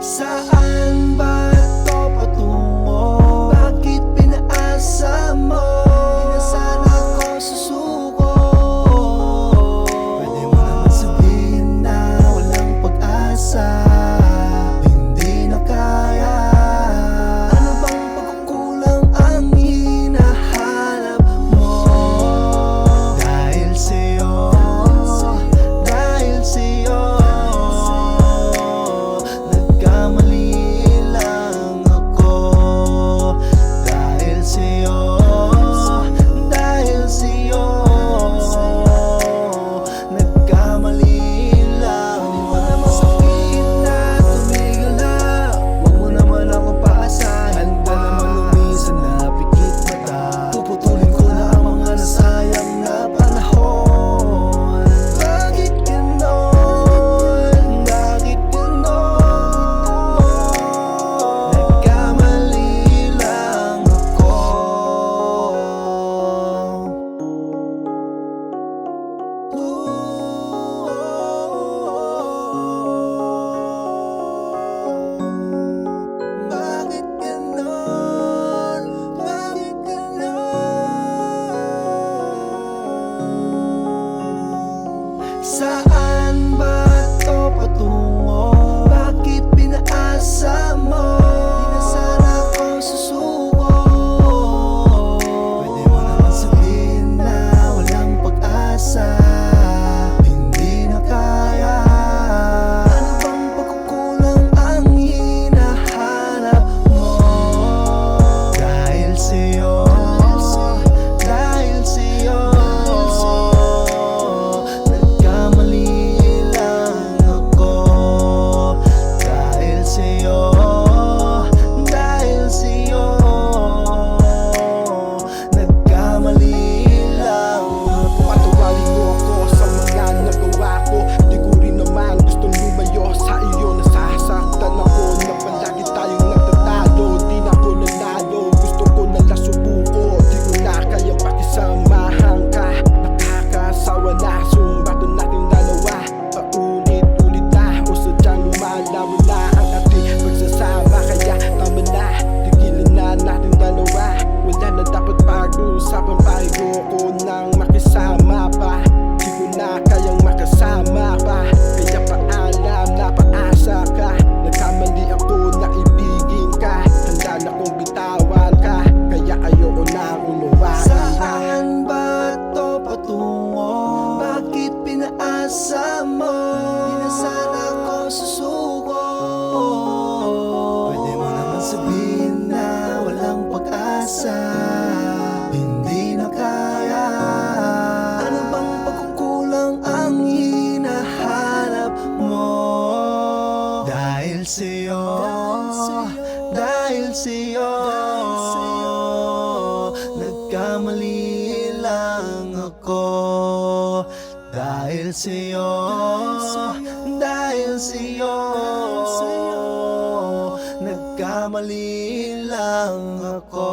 Saan ba ito patungo? Bakit pinaasa mo? Di na sana ako susuko. Pwede mo naman sabihin na walang pag-asa, hindi na kaya. Ano bang pagkukulang ang hinahanap mo? Dahil sa'yo, dahil sa'yo, nagkamali lang ako. Dahil sa'yo, dahil sa'yo, nagkamali lang. Di mo na masakit na tumigil na. Huwag mo naman ako paasahin. Handa naman lumisan na pikit mata. Puputulin ko na ang mga nasayang na panahon. Bakit ganon? Bakit ganon? Nagkamali lang ako. Bakit ganon? Bakit ganon? Saan ba ito patungo? Bakit pinaasa mo? Di na sana ako susuko. Pwede mo naman sabihin na walang pag-asa, hindi na kaya. Ano bang pagkukulang ang hinahanap mo? Dahil sa'yo, dahil sa'yo, nagkamali lang ako. Dahil sa'yo, dahil sa'yo, nagkamali lang ako. Patawarin mo ako sa mga nagawa ko. Di ko rin naman gustong lumayo sa iyo. Nasasaktan ako na palagi tayong nagtatalo. Di na ako nanalo, gusto ko na lang subuko. Di ko na kayang pakisamahan ka. Nakakasawa na, sumbatan natin dalawa. Paulit-ulit na o sadyang lumalaman na ang ating pagsasama. Kaya tama na, tigilan na natin dalawa. Wala na dapat pag-uusapan pa. Ayoko nang makisama pa. Di ko na kayang makasama pa. Kaya paalam na paasa ka. Nagkamali ako na ibigin ka. Handa na kong bitawan ka. Kaya ayoko na unawain ka. Saan ba ito patungo? Bakit pinaasa mo? Di na sana ako susuko. Pwede mo naman sabihin na walang pag-asa, hindi na kaya. Ano bang pagkukulang ang hinahanap mo? Dahil sa'yo, dahil sa'yo, nagkamali lang ako. Dahil sa'yo, dahil sa'yo, nagkamali lang ako.